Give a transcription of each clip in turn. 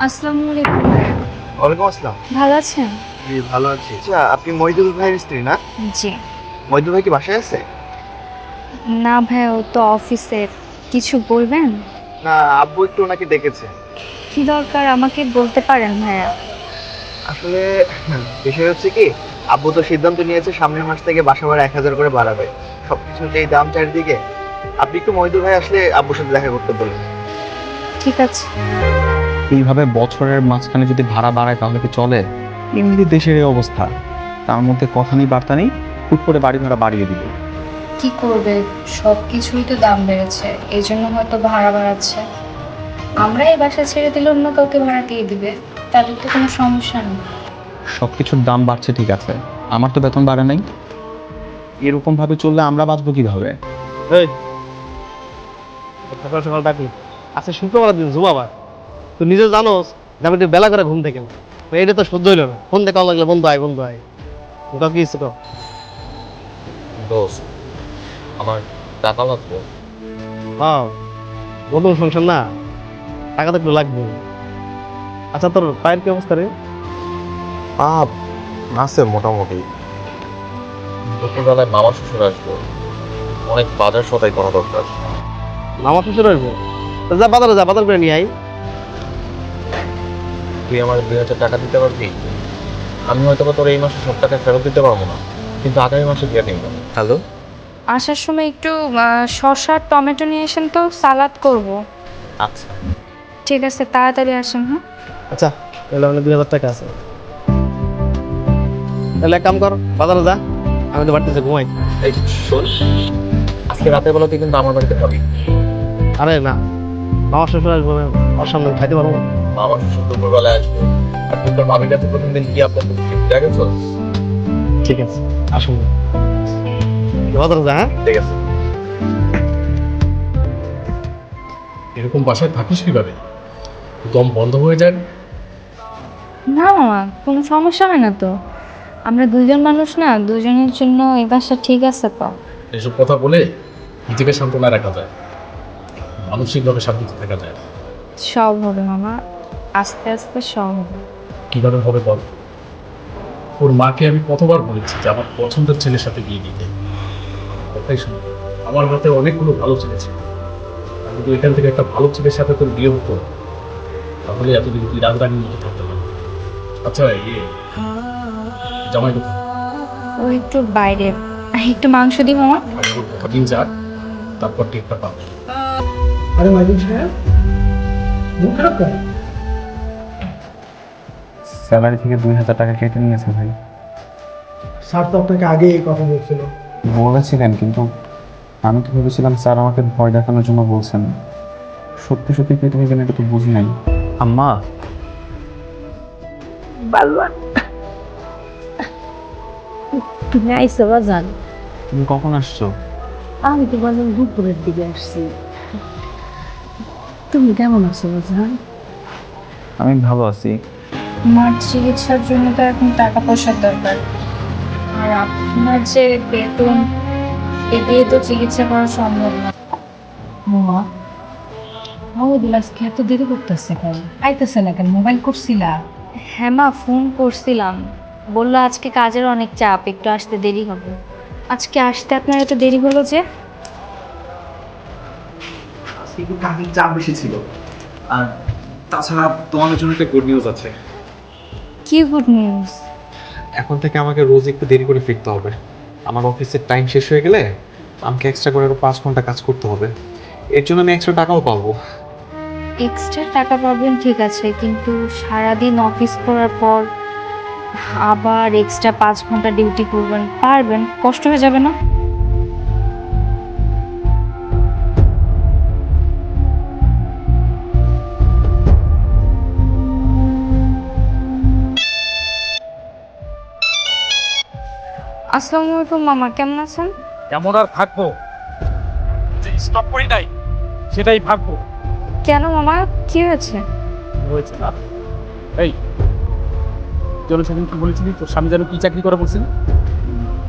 আসসালামু আলাইকুম। ওয়ালাইকুম আসসালাম। ভালো আছেন? জি ভালো আছি। আচ্ছা আপনি মইদুল ভাইয়ের স্ত্রী না? জি। মইদুল ভাই কি বাসায় আছে? না ভাইয়া, ও তো অফিসে। কিছু বলবেন? না, আব্বু একটু ওনাকে ডেকেছে। কি দরকার আমাকে বলতে পারেন ভাইয়া। আসলে বিষয় হচ্ছে কি, আব্বু তো সিদ্ধান্ত নিয়েছে সামনের মাস থেকে বাসা ভাড়া 1000 করে বাড়াবে। সবকিছুর যেই দাম চারিদিকে, আপনি একটু মইদুল ভাই আসলে আব্বুর সাথে দেখা করতে বলুন। ঠিক আছে। এইভাবে বছরের মাঝখানে যদি ভাড়া বাড়ায় তাহলে কি চলে? এমনি দেশের এই অবস্থা, তার মধ্যে কথা নেই বার্তা নেই, হুট করে বাড়ি ভাড়া বাড়িয়ে দিবে। কি করবে, সব কিছুই তো দাম বেড়েছে, এই জন্য হয়তো ভাড়া বাড়াচ্ছে। আমরা এই বাসা ছেড়ে দিলে অন্য কাউকে ভাড়া দিয়ে দিবে, তাদের তো কোনো সমস্যা নেই। সব কিছুর দাম বাড়ছে ঠিক আছে, আমার তো বেতন বাড়ে নাই। এরকম ভাবে চললে আমরা বাঁচবো কিভাবে? এই সকাল সকাল ডাকলি আজকে শুক্রবার দিন জুমাবার, তুই নিজে জানোস যে আমি একটু বেলা করে ঘুম থেকে না, এটা তো সহ্য হইল না। ফোন দেখা লাগলে বন্ধু আয় বন্ধু আয়, ওটা কি ইচ্ছে কর। দোস্ত, আমার টাকা লাগবে। হ্যাঁ, নতুন সংসার না, টাকা তো একটু লাগবে। আচ্ছা তোর পায়ের কি অবস্থা রে? পাপ আছে মোটামুটি। দুপুরবেলায় মামা শ্বশুর আসবো, অনেক বাজার সদাই করা দরকার। মামা শ্বশুর আসবো, তা যা বাজার করে নিয়ে আই। তুই আমার 2000 টাকা দিতে পারবি? আমি হয়তো বা তোর এই মাসে সব টাকা ফেরত দিতে পারবো না, কিন্তু আগামী মাসে দিয়ে দিব। হ্যালো, আসার সময় একটু শসা আর টমেটো নিয়ে এসেন তো, সালাদ করব। আচ্ছা। ঠিক আছে, তাড়াতাড়ি আসেন। হ্যাঁ, আচ্ছা তাহলে মানে 2000 টাকা আছে, তাহলে এক কাম কর, বাজারে যা, আমি তো বাড়িতে ঘুমাই। এই শোন, আজকে রাতের বেলা তুই কিন্তু আমার বাড়িতে খাবি। আরে না, মামা শ্বশুর আসবো, আমি ওর সামনে খাইতে পারবো না। মামা শ্বশুর দুপুরবেলায় আসবে, আর তুই তোর ভাবির কাছে প্রথম দিন কি আপনার ঠিক আছে? ঠিক আছে, আসুন বাজারে যা। হ্যাঁ ঠিক আছে। এরকম বাসায় থাকিস কিভাবে? দম বন্ধ হয়ে যায়। না মামা, কোনো সমস্যা হয় না তো। আমরা দুজন মানুষ না, দুজনের জন্য এই বাসা ঠিক আছে তো। এসব কথা বলে নিজেকে সান্ত্বনা রাখা যায়, মানসিকভাবে শান্তিতে থাকা যায়। সব হবে মামা, আস্তে আস্তে সব হবে। কিভাবে হবে বল? ওর মাকে আমি কতবার বলেছি যে আমার পছন্দের ছেলের সাথে বিয়ে দিতে, কথাই শুনি। আমার হাতে অনেকগুলো ভালো ছেলে ছিল, আর যদি এখান থেকে একটা ভালো ছেলের সাথে তোর বিয়ে হতো, তাহলে এতদিন তুই রাজরানীর মতো থাকতে পারবি। আচ্ছা ইয়ে জামাই কোথায়? ও একটু বাইরে, একটু মাংস দিই মামা। কদিন যাক, তারপর টেকটা পাবো। আরে মাইদুল সাহেব, মন খারাপ কেন? স্যালারি থেকে 2000 টাকা কেটে নিয়েছে ভাই। স্যার তো আপনাকে আগে এই কথা বলছিল। বলেছিলেন, কিন্তু আমি তো ভেবেছিলাম স্যার আমাকে ভয় দেখানোর জন্য বলছেন। সত্যি সত্যি কেটে নেবেন এটা তো বুঝি নাই। আম্মা, তুমি আইসো বাজান? তুমি কখন আসছো? আমি তো বাজান দুপুরের দিকে আসছি। তুমি কেমন আছো বাজান? আমি ভালো আছি। মার চিকিৎসার জন্য তো এখন টাকা পয়সার দরকার, আর আপনার যে বেতন, এ দিয়ে তো চিকিৎসা করা সম্ভব না। মামা আমাদের আজকে এত দেরি করতেছে কেন? আইতেছে না কেন? মোবাইল করছিলা? হ্যাঁ মা, ফোন করছিলাম, বললো আজকে কাজের অনেক চাপ, একটু আসতে দেরি হবে। আজকে আসতে আপনার এত দেরি হলো যে? একটু কাজের চাপ বেশি ছিল। আর তাছাড়া তোমাদের জন্য একটা গুড নিউজ আছে। কি গুড নিউজ? এখন থেকে আমাকে রোজ একটু দেরি করে ফিরতে হবে। আমার অফিসের টাইম শেষ হয়ে গেলে আমাকে এক্সট্রা করে আরো 5 ঘন্টা কাজ করতে হবে। এর জন্য আমি এক্সট্রা টাকাও পাবো। এক্সট্রা টাকা পাবেন ঠিক আছে, কিন্তু সারাদিন অফিস করার পর আবার এক্সট্রা 5 ঘন্টা ডিউটি করবেন, পারবেন? কষ্ট হয়ে যাবে না? আসসালামু আলাইকুম মামা, কেমন আছেন? কেমন আর থাকবো, যে স্টপ করি নাই সেটাই থাকবো। কেন মামা, কি হয়েছে? হয়েছে না? এই তোর সেদিন কি বলেছিলি তোর স্বামী যেন কি চাকরি করে বলছিলি?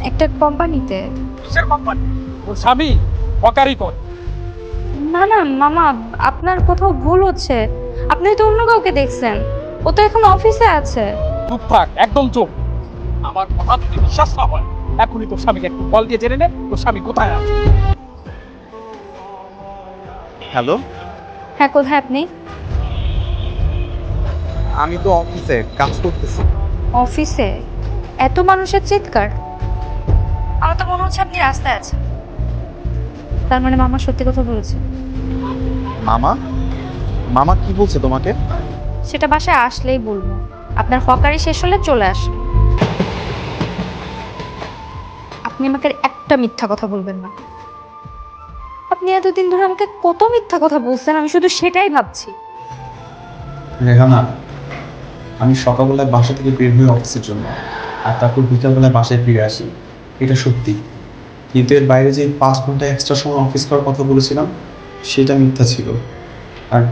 একটা কোম্পানিতে। কিসের কোম্পানি? তোর স্বামী হকারি কর। না না মামা, আপনার কোথাও ভুল হচ্ছে। আপনি তো অন্য কাউকে দেখছেন, ও তো এখন অফিসে আছে। চুপ থাক, একদম চুপ। আমার কথা যদি বিশ্বাস না হয়, এখনই তোর স্বামীকে একটু কল দিয়ে জেনে নে তোর স্বামী কোথায় আছে। হ্যালো, হ্যাঁ, কোথায় আপনি? আমি তো অফিসে কাজ করতেছি। অফিসে? এত মানুষের চিৎকার, আমার তো মনে হচ্ছে আপনি রাস্তায় আছেন। তার মানে মামা সত্যি কথা বলেছে। মামা? মামা কি বলছে তোমাকে? সেটা বাসায় আসলেই বলবো। আপনার হকারি শেষ হলে চলে আসুন। আপনি আমাকে একটা মিথ্যা কথা বলবেন না। আপনি এতদিন ধরে আমাকে কত মিথ্যা কথা বলছেন, আমি শুধু সেটাই ভাবছি। রেহানা, আমি সকালবেলায় বাসা থেকে বের হই অফিসের জন্য, আর তারপর বিকালবেলায় বাসায় ফিরে আসি, এটা সত্যি। কিন্তু এর বাইরে যে 5 ঘন্টা এক্সট্রা সময় অফিস করার কথা বলেছিলাম সেটা মিথ্যা ছিল। আর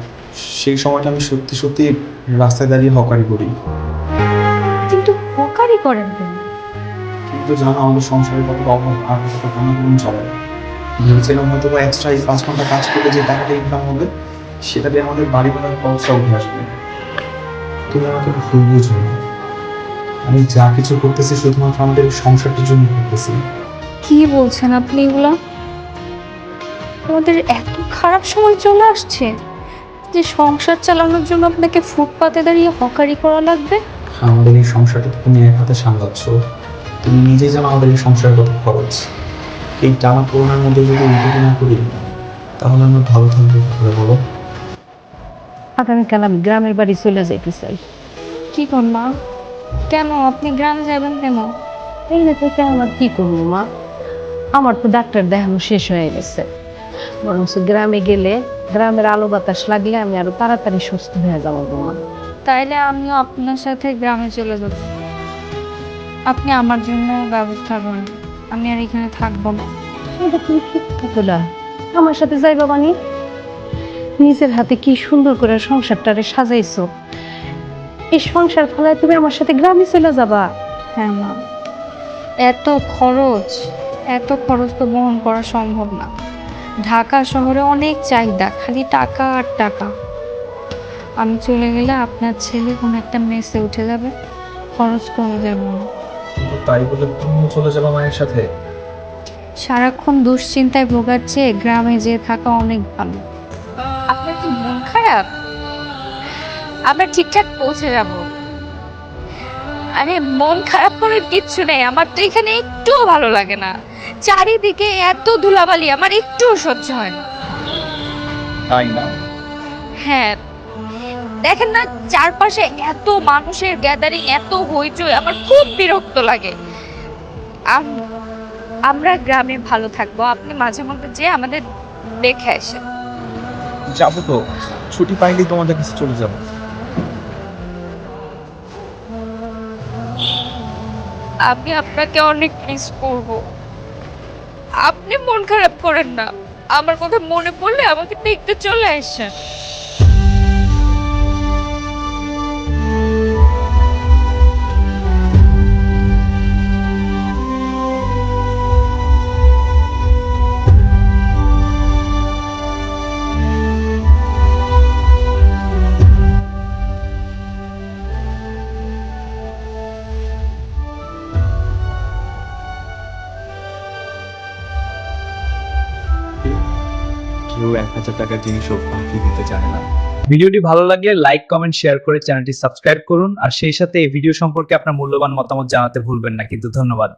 সেই সময়টা আমি সত্যি সত্যি রাস্তায় দাঁড়িয়ে হকারি করি। কিন্তু হকারি করেন কেন? কিন্তু জানো আমাদের সংসারের কত অভাব আর কত টানাপোড়েন চলে। ভেবেছিলাম হয়তো বা এক্সট্রা এই 5 ঘন্টা কাজ করলে যে টাকাটা ইনকাম হবে সেটা দিয়ে আমাদের বাড়ি ভাড়ার খরচটা উঠে আসবে। তুমি আমাকে ভুল বুঝো না, আমি যা কিছু করতেছি শুধুমাত্র আমাদের এই সংসারটার জন্য করতেছি। কি বলছেন আপনি এগুলা? আমাদের এত খারাপ সময় চলে আসছে যে সংসার চালানোর জন্য আপনাকে ফুটপাতে দাঁড়িয়ে হকারি করা লাগবে? আমাদের এই সংসারটা তো তুমি এক হাতে সামলাচ্ছ, তুমি নিজেই জানো আমাদের এই সংসারের কত খরচ। এই টানা পোড়ানোর মধ্যে যদি উন্নতি না করি তাহলে আমরা ভালো থাকবো কি করে বলো? আগামীকাল আমি গ্রামের বাড়ি চলে যাইতে চাই। কি কর মা? কেন আপনি গ্রামে যাবেন কেন? এই থেকে আমার কি করবো মা, আমার তো ডাক্তার দেখানো শেষ হয়ে গেছে। বরঞ্চ গ্রামে গেলে গ্রামের আলো বাতাস লাগলে আমি আরো তাড়াতাড়ি সুস্থ হয়ে যাবো গো মা। তাইলে আমিও আপনার সাথে গ্রামে চলে যাব। আপনি আমার জন্য ব্যবস্থা করেন, আমি আর এখানে থাকবো না। এটা তুমি ঠিক বলা, আমার সাথে যাইবা মানে? নিজের হাতে কি সুন্দর করে সংসারটারে সাজাইছো, এই সংসার ফলায় তুমি আমার সাথে গ্রামে চলে যাবা? হ্যাঁ মা, এত খরচ, এত খরচ তো বহন করা সম্ভব না। ঢাকা শহরে অনেক চাহিদা, খালি টাকা আর টাকা। আমি চলে গেলে আপনার ছেলে কোনো একটা মেসে উঠে যাবে, খরচ কমে যাবে না। তাই বলে তুমিও চলে যাবে মায়ের সাথে? সারাক্ষণ দুশ্চিন্তায় ভোগার চেয়ে গ্রামে যেয়ে থাকা অনেক ভালো। আপনার কি মন খারাপ? আমরা ঠিকঠাক পৌঁছে যাব। আরে মন খারাপ করার কিচ্ছু নেই, আমার তো এখানে একটুও ভালো লাগে না। চারিদিকে এত ধুলাবালি, আমার একটুও সহ্য হয় না। তাই না? হ্যাঁ, দেখেন না চারপাশে এত মানুষের গ্যাদারিং, এত হইচই, আমার খুব বিরক্ত লাগে। আমরা গ্রামে ভালো থাকবো, আপনি মাঝে মধ্যে যে আমাদের দেখে আসেন। যাবো তো, ছুটি পাইলেই তোমাদের কাছে চলে যাবো। আমি আপনাকে অনেক মিস করব। আপনি মন খারাপ করেন না, আমার কথা মনে পড়লে আমাকে দেখতে চলে আসেন। কেউ 1000 টাকার জিনিসও ফাঁকি দিতে চায় না। ভিডিওটি ভালো লাগলে লাইক, কমেন্ট, শেয়ার করে চ্যানেলটি সাবস্ক্রাইব করুন। আর সেই সাথে এই ভিডিও সম্পর্কে আপনার মূল্যবান মতামত জানাতে ভুলবেন না। কিন্তু ধন্যবাদ।